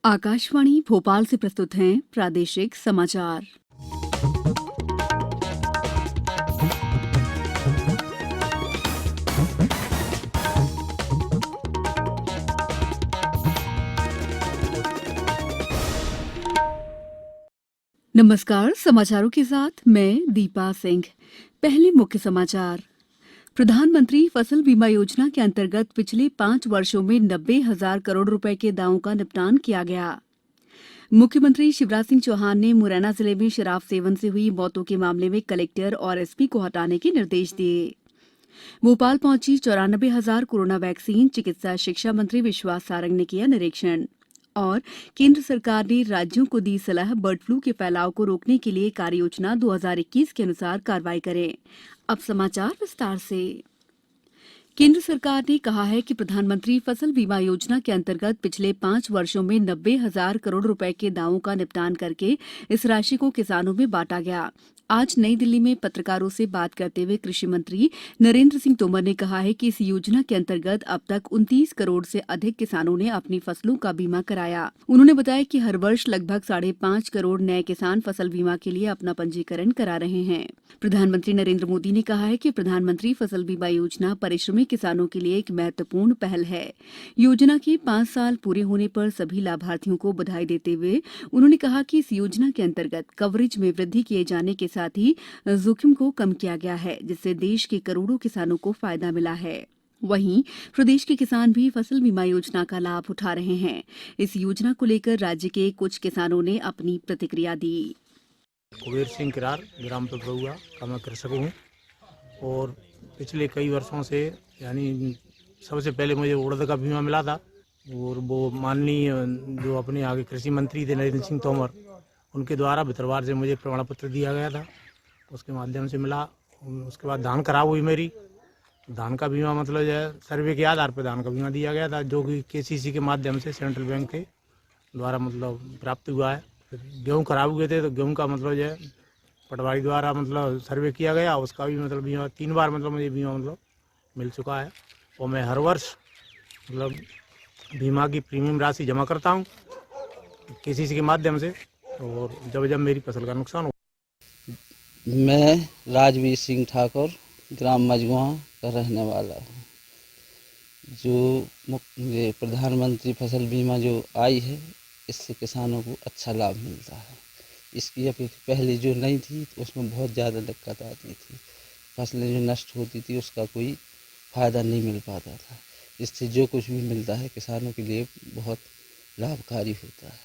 आकाशवाणी भोपाल से प्रस्तुत हैं प्रादेशिक समाचार। नमस्कार, समाचारों के साथ मैं दीपा सिंह। पहले मुख्य समाचार। प्रधानमंत्री फसल बीमा योजना के अंतर्गत पिछले 5 वर्षों में 90,000 करोड़ रुपए के दावों का निपटान किया गया। मुख्यमंत्री शिवराज सिंह चौहान ने मुरैना जिले में शराब सेवन से हुई मौतों के मामले में कलेक्टर और एसपी को हटाने के निर्देश दिए। भोपाल पहुंची 94,000 कोरोना वैक्सीन, चिकित्सा शिक्षा मंत्री विश्वास सारंग ने किया निरीक्षण। और केंद्र सरकार ने राज्यों को दी सलाह, बर्ड फ्लू के फैलाव को रोकने के लिए कार्ययोजना 2021 के अनुसार कार्रवाई करें। अब समाचार विस्तार से। केंद्र सरकार ने कहा है कि प्रधानमंत्री फसल बीमा योजना के अंतर्गत पिछले 5 वर्षों में 90,000 करोड़ रुपए के दावों का निपटान करके इस राशि को किसानों में बांटा गया। आज नई दिल्ली में पत्रकारों से बात करते हुए कृषि मंत्री नरेंद्र सिंह तोमर ने कहा है कि इस योजना के अंतर्गत अब तक 29 करोड़ से अधिक किसानों ने अपनी फसलों का बीमा कराया। उन्होंने बताया कि हर वर्ष लगभग 5.5 करोड़ नए किसान फसल बीमा के लिए अपना पंजीकरण करा रहे हैं। प्रधानमंत्री नरेंद्र मोदी ने कहा है कि प्रधानमंत्री फसल बीमा योजना परिश्रमी किसानों के लिए एक महत्वपूर्ण पहल है। योजना के 5 साल पूरे होने पर सभी लाभार्थियों को बधाई देते हुए उन्होंने कहा कि इस योजना के अंतर्गत कवरेज में वृद्धि किए जाने के साथ ही जोखिम को कम किया गया है, जिससे देश के करोड़ों किसानों को फायदा मिला है। वहीं प्रदेश के किसान भी फसल बीमा योजना का लाभ उठा रहे हैं। इस योजना को लेकर राज्य के कुछ किसानों ने अपनी प्रतिक्रिया दी। कुबेर सिंह किरार, ग्राम पिपरुआ का मैं कृषक हूँ और पिछले कई वर्षों से यानी सबसे पहले मुझे उड़द का बीमा मिला था और वो माननीय जो अपने आगे कृषि मंत्री थे नरेंद्र सिंह तोमर, उनके द्वारा भितरवार से मुझे प्रमाण पत्र दिया गया था, उसके माध्यम से मिला। उसके बाद धान खराब हुई मेरी, धान का बीमा मतलब जो है सर्वे के आधार पर धान का बीमा दिया गया था, जो कि केसीसी के माध्यम से सेंट्रल बैंक के द्वारा मतलब प्राप्त हुआ है। गेहूँ खराब हुए थे तो गेहूँ का मतलब जो है पटवारी द्वारा मतलब सर्वे किया गया, उसका भी मतलब बीमा 3 बार मतलब मुझे बीमा मतलब मिल चुका है। और मैं हर वर्ष मतलब बीमा की प्रीमियम राशि जमा करता हूँ केसीसी के माध्यम से, और जब जब मेरी फसल का नुकसान हो। मैं राजवीर सिंह ठाकुर, ग्राम मजगुआ का रहने वाला हूँ। जो ये प्रधानमंत्री फसल बीमा जो आई है, इससे किसानों को अच्छा लाभ मिलता है। इसकी अपेक्षा पहले जो नहीं थी तो उसमें बहुत ज़्यादा दिक्कत आती थी, फसलें जो नष्ट होती थी उसका कोई फ़ायदा नहीं मिल पाता था। इससे जो कुछ भी मिलता है किसानों के लिए बहुत लाभकारी होता है।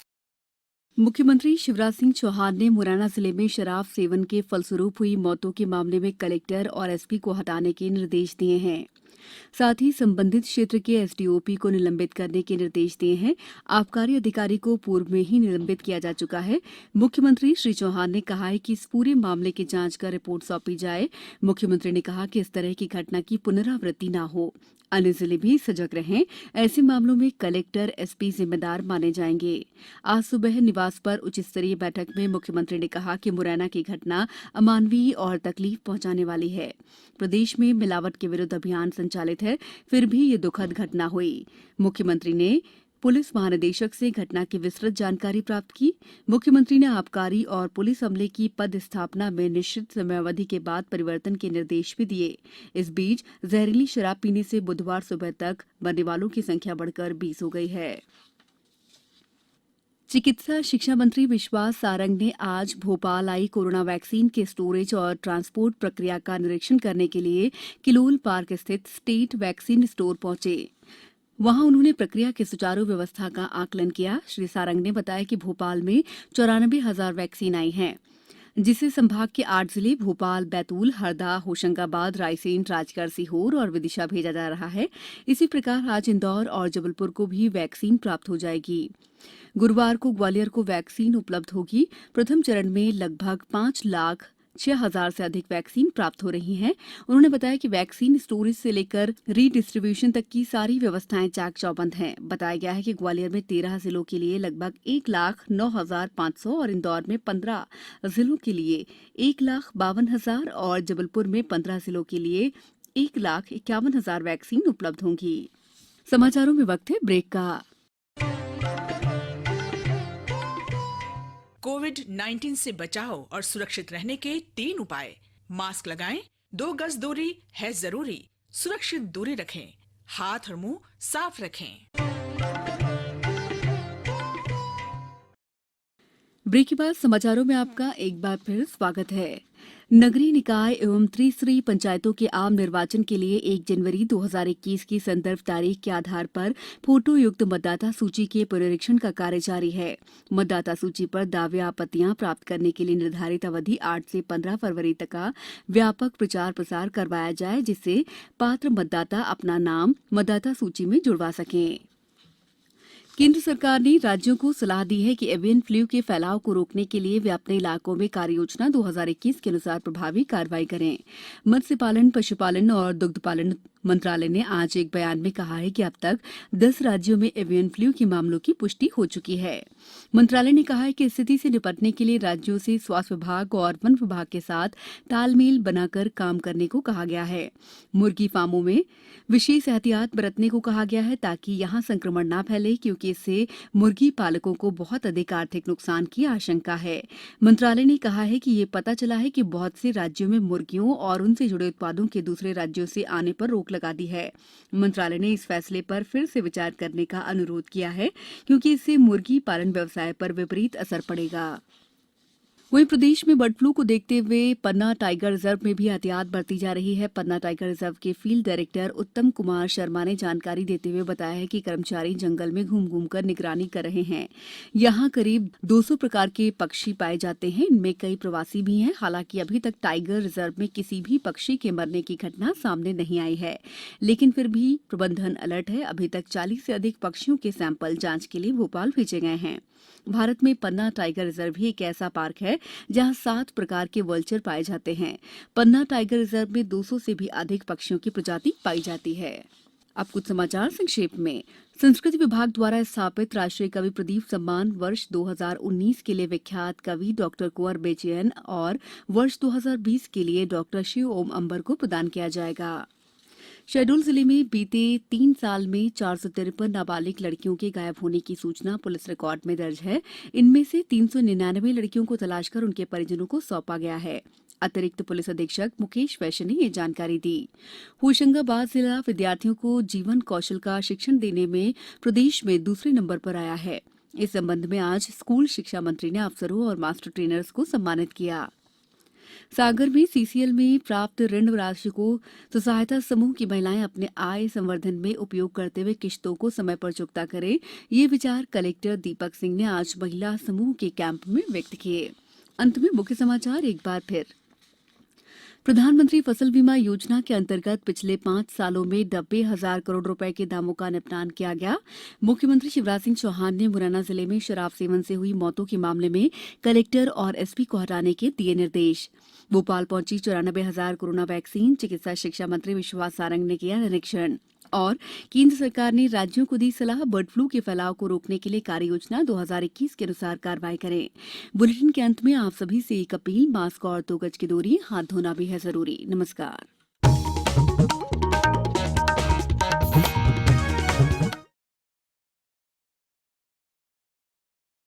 मुख्यमंत्री शिवराज सिंह चौहान ने मुरैना जिले में शराब सेवन के फलस्वरूप हुई मौतों के मामले में कलेक्टर और एसपी को हटाने के निर्देश दिए हैं। साथ ही संबंधित क्षेत्र के एसडीओपी को निलंबित करने के निर्देश दिए हैं। आबकारी अधिकारी को पूर्व में ही निलंबित किया जा चुका है। मुख्यमंत्री श्री चौहान ने कहा है कि इस पूरे मामले की जांच कर रिपोर्ट सौंपी जाए। मुख्यमंत्री ने कहा कि इस तरह की घटना की पुनरावृत्ति न हो। अन्य जिले भी सजग रहें। ऐसे मामलों में कलेक्टर, एसपी जिम्मेदार माने जाएंगे। आज सुबह निवास पर उच्च स्तरीय बैठक में मुख्यमंत्री ने कहा कि मुरैना की घटना अमानवीय और तकलीफ पहुंचाने वाली है। प्रदेश में मिलावट के विरुद्ध अभियान संचालित है, फिर भी ये दुखद घटना हुई। मुख्यमंत्री ने पुलिस महानिदेशक से घटना की विस्तृत जानकारी प्राप्त की। मुख्यमंत्री ने आबकारी और पुलिस अमले की पद स्थापना में निश्चित समयावधि के बाद परिवर्तन के निर्देश भी दिए। इस बीच जहरीली शराब पीने से बुधवार सुबह तक मरने वालों की संख्या बढ़कर 20 हो गई है। चिकित्सा शिक्षा मंत्री विश्वास सारंग ने आज भोपाल आई कोरोना वैक्सीन के स्टोरेज और ट्रांसपोर्ट प्रक्रिया का निरीक्षण करने के लिए किलोल पार्क स्थित स्टेट वैक्सीन स्टोर पहुंचे। वहां उन्होंने प्रक्रिया की सुचारू व्यवस्था का आकलन किया। श्री सारंग ने बताया कि भोपाल में 94,000 वैक्सीन आई हैं, जिसे संभाग के 8 जिले भोपाल, बैतूल, हरदा, होशंगाबाद, रायसेन, राजगढ़, सीहोर और विदिशा भेजा जा रहा है। इसी प्रकार आज इंदौर और जबलपुर को भी वैक्सीन प्राप्त हो जाएगी। गुरुवार को ग्वालियर को वैक्सीन उपलब्ध होगी। प्रथम चरण में लगभग 5,06,000 से अधिक वैक्सीन प्राप्त हो रही हैं। उन्होंने बताया कि वैक्सीन स्टोरेज से लेकर रीडिस्ट्रीब्यूशन तक की सारी व्यवस्थाएं चाक चौबंद हैं। बताया गया है कि ग्वालियर में 13 जिलों के लिए लगभग 1,09,500 और इंदौर में 15 जिलों के लिए 1,52,000 और जबलपुर में 15 जिलों के लिए 1,51,000 वैक्सीन उपलब्ध होंगी। समाचारों में वक्त है ब्रेक का। कोविड-19 से बचाव और सुरक्षित रहने के 3 उपाय। मास्क लगाएं, 2 गज दूरी है जरूरी, सुरक्षित दूरी रखें, हाथ और मुंह साफ रखें। ब्रेक के बाद समाचारों में आपका एक बार फिर स्वागत है। नगरीय निकाय एवं त्रिस्तरीय पंचायतों के आम निर्वाचन के लिए 1 जनवरी 2021 की संदर्भ तारीख के आधार पर फोटो युक्त मतदाता सूची के पुनरीक्षण का कार्य जारी है। मतदाता सूची पर दावे आपत्तियां प्राप्त करने के लिए निर्धारित अवधि 8 से 15 फरवरी तक का व्यापक प्रचार प्रसार करवाया जाए, जिससे पात्र मतदाता अपना नाम मतदाता सूची में जुड़वा सकें। केंद्र सरकार ने राज्यों को सलाह दी है कि एवियन फ्लू के फैलाव को रोकने के लिए वे अपने इलाकों में कार्ययोजना 2021 के अनुसार प्रभावी कार्रवाई करें। मत्स्य पालन, पशुपालन और दुग्ध पालन मंत्रालय ने आज एक बयान में कहा है कि अब तक 10 राज्यों में एवियन फ्लू के मामलों की पुष्टि हो चुकी है। मंत्रालय ने कहा है कि स्थिति से निपटने के लिए राज्यों से स्वास्थ्य विभाग और वन विभाग के साथ तालमेल बनाकर काम करने को कहा गया है। मुर्गी फार्मों में विशेष एहतियात बरतने को कहा गया है ताकि यहां संक्रमण न फैले, क्योंकि इससे मुर्गी पालकों को बहुत अधिक आर्थिक नुकसान की आशंका है। मंत्रालय ने कहा है कि ये पता चला है कि बहुत से राज्यों में मुर्गियों और उनसे जुड़े उत्पादों के दूसरे राज्यों से आने पर रोक लगा दी है। मंत्रालय ने इस फैसले पर फिर से विचार करने का अनुरोध किया है, क्योंकि इससे मुर्गी पालन व्यवसाय पर विपरीत असर पड़ेगा। वहीं प्रदेश में बर्ड फ्लू को देखते हुए पन्ना टाइगर रिजर्व में भी एहतियात बरती जा रही है। पन्ना टाइगर रिजर्व के फील्ड डायरेक्टर उत्तम कुमार शर्मा ने जानकारी देते हुए बताया है कि कर्मचारी जंगल में घूम घूम कर निगरानी कर रहे हैं। यहां करीब 200 प्रकार के पक्षी पाए जाते हैं, इनमें कई प्रवासी भी हैं। हालांकि अभी तक टाइगर रिजर्व में किसी भी पक्षी के मरने की घटना सामने नहीं आई है, लेकिन फिर भी प्रबंधन अलर्ट है। अभी तक 40 से अधिक पक्षियों के सैंपल जांच के लिए भोपाल भेजे गए हैं। भारत में पन्ना टाइगर रिजर्व ही एक ऐसा पार्क है जहां 7 प्रकार के वल्चर पाए जाते हैं। पन्ना टाइगर रिजर्व में 200 से भी अधिक पक्षियों की प्रजाति पाई जाती है। अब कुछ समाचार संक्षेप में। संस्कृति विभाग द्वारा स्थापित राष्ट्रीय कवि प्रदीप सम्मान वर्ष 2019 के लिए विख्यात कवि डॉक्टर कुंवर बेचैन और वर्ष 2020 के लिए डॉक्टर शिव ओम अंबर को प्रदान किया जाएगा। शहडोल जिले में बीते 3 साल में 453 नाबालिग लड़कियों के गायब होने की सूचना पुलिस रिकॉर्ड में दर्ज है। इनमें से 399 लड़कियों को तलाशकर उनके परिजनों को सौंपा गया है। अतिरिक्त पुलिस अधीक्षक मुकेश वैश्य ने ये जानकारी दी। होशंगाबाद जिला विद्यार्थियों को जीवन कौशल का शिक्षण देने में प्रदेश में दूसरे नंबर पर आया है। इस संबंध में आज स्कूल शिक्षा मंत्री ने अफसरों और मास्टर ट्रेनर्स को सम्मानित किया। सागर में सीसीएल में प्राप्त ऋण राशि को स्वसहायता समूह की महिलाएं अपने आय संवर्धन में उपयोग करते हुए किश्तों को समय पर चुकता करें, ये विचार कलेक्टर दीपक सिंह ने आज महिला समूह के कैंप में व्यक्त किए। अंत में मुख्य समाचार एक बार फिर। प्रधानमंत्री फसल बीमा योजना के अंतर्गत पिछले 5 सालों में 90,000 करोड़ रुपए के दामों का निपटान किया गया। मुख्यमंत्री शिवराज सिंह चौहान ने मुरैना जिले में शराब सेवन से हुई मौतों के मामले में कलेक्टर और एसपी को हटाने के दिए निर्देश। भोपाल पहुंची 94,000 कोरोना वैक्सीन, चिकित्सा शिक्षा मंत्री विश्वास सारंग ने किया निरीक्षण। और केंद्र सरकार ने राज्यों को दी सलाह, बर्ड फ्लू के फैलाव को रोकने के लिए कार्ययोजना 2021 के अनुसार कार्रवाई करें। बुलेटिन के अंत में आप सभी से एक अपील, मास्क और 2 गज की दूरी, हाथ धोना भी है जरूरी। नमस्कार।